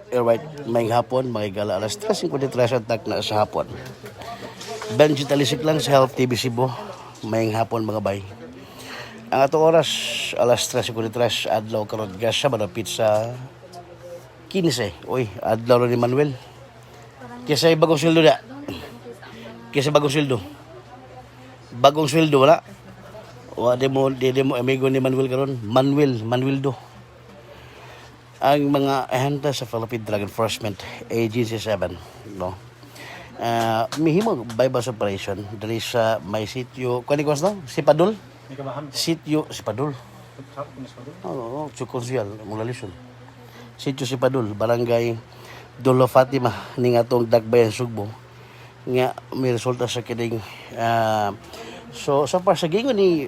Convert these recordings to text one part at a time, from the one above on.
Alright, may hapon, mga igala, alas 3:53 tak na sa hapon. Benji Talisik lang sa Health TV Cebu, may hapon mga bay. Ang ato oras, alas 3:53, adlaw karon gasa malapit sa 15. Uy, adlaw ni Manuel. Kisa bagong sweldo na. Kisa bagong sweldo. Bagong sweldo wala. Wa demo amigo ni Manuel karon, Manuel do. Ang mga ahente sa Philippine Drug Enforcement Agency 7, no. Mihimo bypass operation diri sa may sitio kani ko no Sipadol. Sitio Sipadol. Oo, Chukonsyal, Mulalisyon. Sitio Sipadol, barangay Dolo Fatima ning atong Dagbayan Sugbo. Nga may resulta sa kining so far sa gingon ni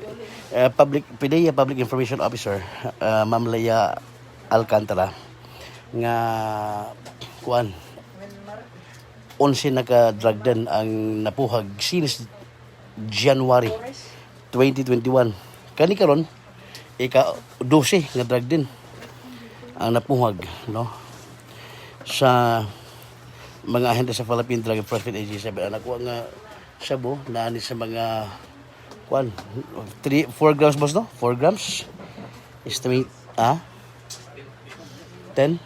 PDEA Public Information Officer Ma'am Leia Alcantara nga kuan 11 naka-drug den ang napuhag since January 2021. Kani karon ika 12 nga drug den ang napuhag, no, sa mga ahente sa Philippine Drug Enforcement Agency. Ang nakuha nga sabo naani sa mga kuan 4 grams boss, no, 4 grams estimate 10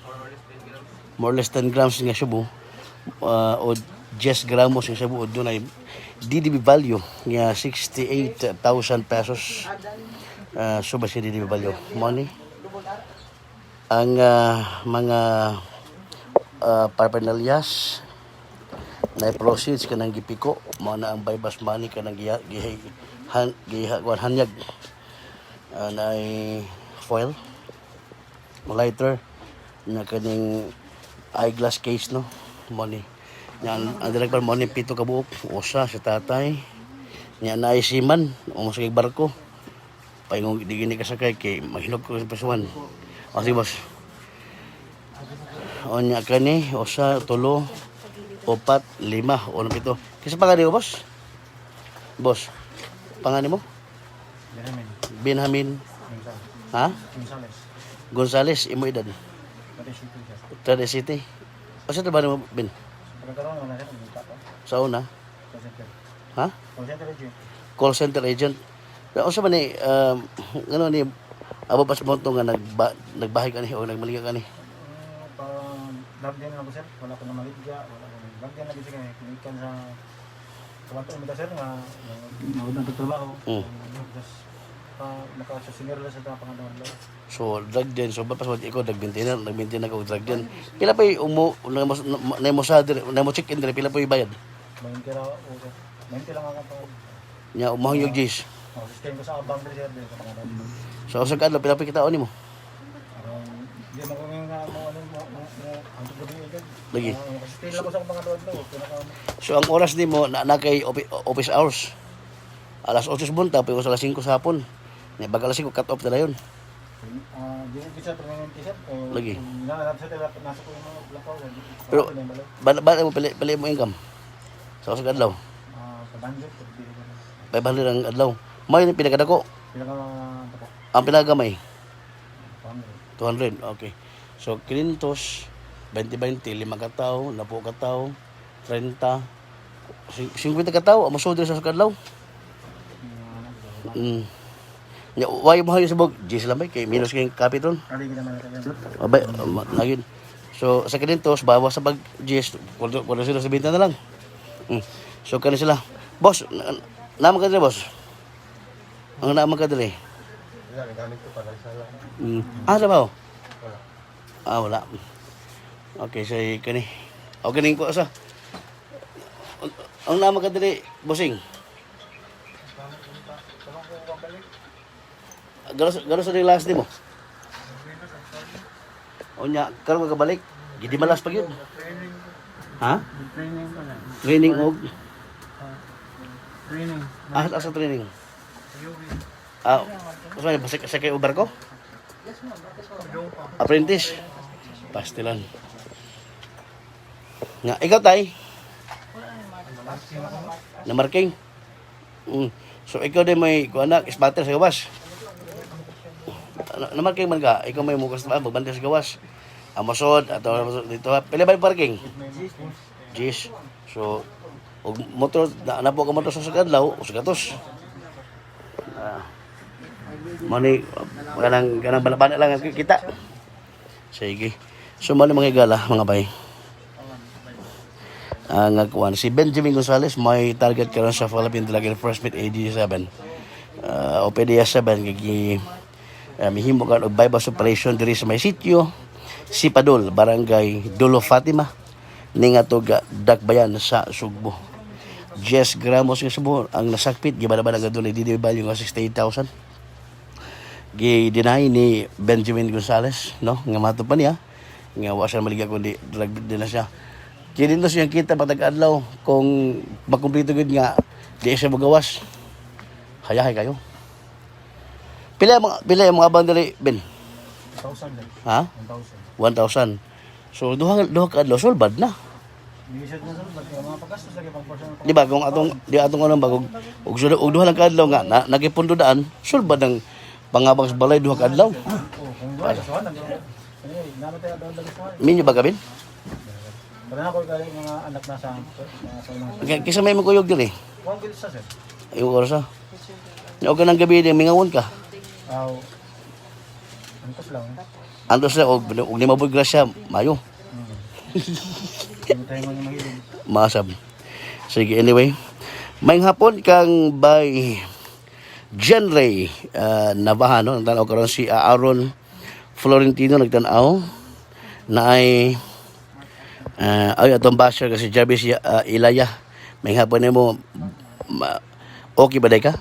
more or less 10 grams nga shabu o 10 gramos nga shabu o dunay DDB value nga 68,000 pesos. So ba si DDB value money ang mga paraphernalias na proceeds kanang gipiko mo na ang bypass money kanang hanyag na foil lighter na kaning eyeglass case, no, money yan ang direktor money pito ka buok usa sa tatay nya na siman o sa barko paingong di gini kasakay kay mahinog ko sa pasuan o si boss o nya kani usa tulo upat lima o pito kasi pangani mo boss pangani mo Benjamin Gonzales imo edad Trade City. O sa trabaho mo, Ben? Sa una? Ha? Call center agent. Pero sa man ni, ano ni, abo pas mo nga nagbahay ka ni o nagmaliga ka ni? Lagyan na ako sir, wala ko na maligya, wala ko na lagyan na kasi kaya kinikan sa kawanto mo sir nga naunang trabaho. Nakasasinger lang sa pangalawang law. So, drug din. So, bapas mo ikaw, nag-maintain na ka drug din. Pila pa yung na-mo-check-in din, pila pa yung bayad? 20 lang ako pa. Nya, umahong yung G's. System ko sa abang din sir, sa pangalawang law. So, sa kadlo, pila pa yung kitaon mo? Hindi mo kami nga ang gabi agad. Lagi. Stay lang ko sa pangalawang law. So, ang oras din mo, na kay office hours. Alas 8 bunta, pero sa alas 5 sa hapon. Baga alas 5, cut off na yun. Bisa permanente sir. Lagi. Nasa ko yung mga lakaw. Pero, ba mo pili mo income? Sa usag adlaw? Sa budget. 500 ang adlaw. May yung pinakadako? Ang pinagamay? 200. Okay. So, 500, 20-20, 5 katao, 10 katao, 30, 50 katao, amusod sa usag adlaw. Why mo hayo sabog? Jis lang ba? Kay minus kayong capital? Abay, lagin. So, sa kinintos, bawas sa pag Jis, wala sila sa binta na lang. So, kanin sila. Boss, naman ka dali, boss? Ang naman ka dali? Sabaw? Wala. Okay, so, kani. O, kanin ko asa. Ang naman ka dali, bossing? Gano sa ring last di mo? O nya, karon ka balik. Gidi malas pag yun. Ha? Training pa na. Training og? Training. Asa training? Sa kay Uber ko? Apprentice? Pastilan. Nga, ikaw tay? Na marking? So, ikaw din may anak, spatter sa gawas. Naman kayo man ka, ikaw may mukas na magbantay sa gawas. Amosod ato dito ha. Pila ba yung parking? Gis. Gis. So og motor na po ka motor sa adlaw, usatos. Mani kanang balabana lang ang kita. Sige. So man mga higala mga bay. Ang kuan si Benjamin Gonzales may target karon sa Philippine Delegate First Meet AD7. O PDS7 kay mihimo kan og bypass operation diri sa may sitio Sipadol, Barangay Dulo Fatima ning atog Dakbayan sa Sugbo. 10 gramos nga subo ang nasakpit gibalaban ang adunay DD value nga 68,000. Gi-deny ni Benjamin Gonzales no nga mato pa niya nga wa siya maligya kundi drug din na siya. Kaya dito siyang kita patag adlaw kung makumplito gud nga di siya magawas. Hayahay kayo. Pila yung mga abang dali, Ben? 1,000 lang. Ha? 1,000. 1,000. So duha ka adlaw sulbad na. Bilisod na sir, ba't mga pagkastos lagi pang personal. Di ba kung atong ano ba og duha lang ka adlaw nga nagipundo daan sulbad ang pangabang sa balay duha ka adlaw. Kung duha, sa suwan, naman tayo doon lagi sa Minyo ba ka, Ben? Karena ako galing mga anak na sa mga Kisa may magkuyog dili. 1 kilos sa sir. Yung oras ha. O ka ng gabi din, mingawon ka. Aw. Antos lang. Andos na, og ni mabuy grasya, mayo. Hindi tayo mga mahilig. Masab. Sige, anyway. May hapon kang by Jenray Navaja, no? Nagtanaw karon si Aaron Florentino, nagtanaw na ay atong basher kasi Jarvis Ilaya. May hapon mo okay ba day ka?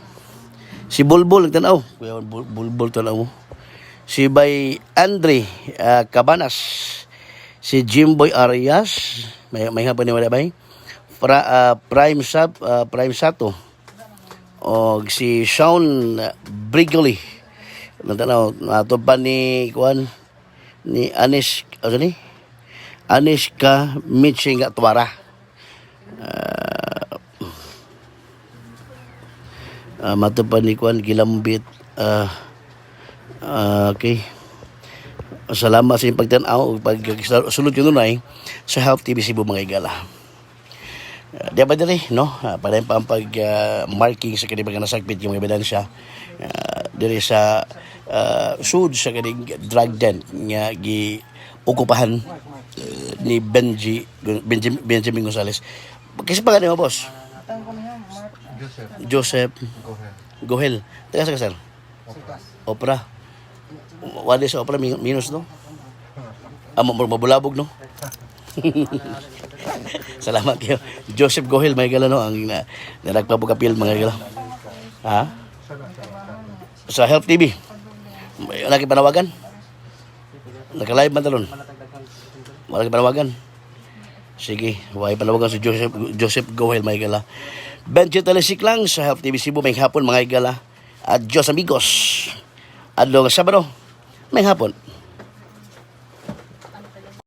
Si Bulbul nagtanaw. Kuya Bulbul tanaw mo. Si Bay Andre Cabanas. Si Jimboy Arias. May hapon ni wala bay. Prime Sato. O si Sean Brigley. Nagtanaw ato pa ni kuan ni Anish ni Anishka Mitching Atwara. Matupan ni Kwan Gilambit. Okay. Salamat sa inyong pagtanaw o pagsulod yun ay sa Health TV Cebu mga igala. Di ba dali, no? Padayon pa ang pag-marking sa kanibang nasagpit yung ebidensya. Diri sa sud sa kaning drug den nga gi-okupahan ni Benjamin Gonzales. Kasi pa mo, boss? Joseph Gohel. Taga sa kasal? Opera. Wali sa opera minus, no? Mabulabog, no? Salamat kayo. Joseph Gohel, may gala, no? Ang nagpapagapil, mga gala. Ha? Sa Health TV. Lagi panawagan? Naka-live man talon? Walang panawagan. Sige, way panawagan si Joseph Gohel may gala. Benji Talisik lang sa Health TV Cebu may hapon mga igala. At Diyos amigos. Adlo nga Sabado may hapon.